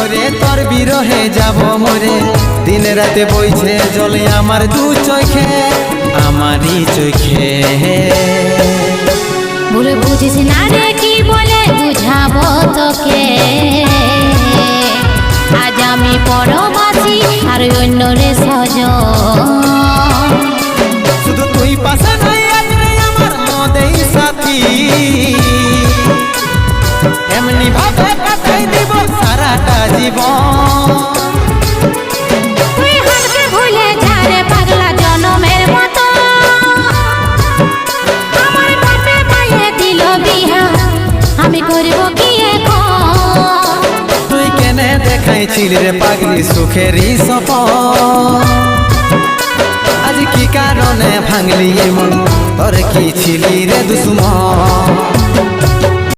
করে তোর বিরহে যাব মরে। দিন রাতে বইছে জলে আমার দু চোখে, আমারই চোখে। ভুলে বুঝিস না রে কি বলে বুঝাবো তোকে, আজ আমি পরবাসী আর অন্য রে সজন। শুধু তুই পাশে নাই আজ রে আমার মদেই সাথী, এমনি ভাবে কাটাই দিব সারাটা জীবন। তুই হাতকে ভুলে যা রে পাগলা জনমের মতো, আমার বাপে মায়ে দিল বিহা, আমি করব কি এখন? তুই কেনে দেখাইছিল রে পাগলি সুখেরই সপন, আজ কি কারণে ভাঙলি মন, তোর কি ছিলি রে দুশ্মন?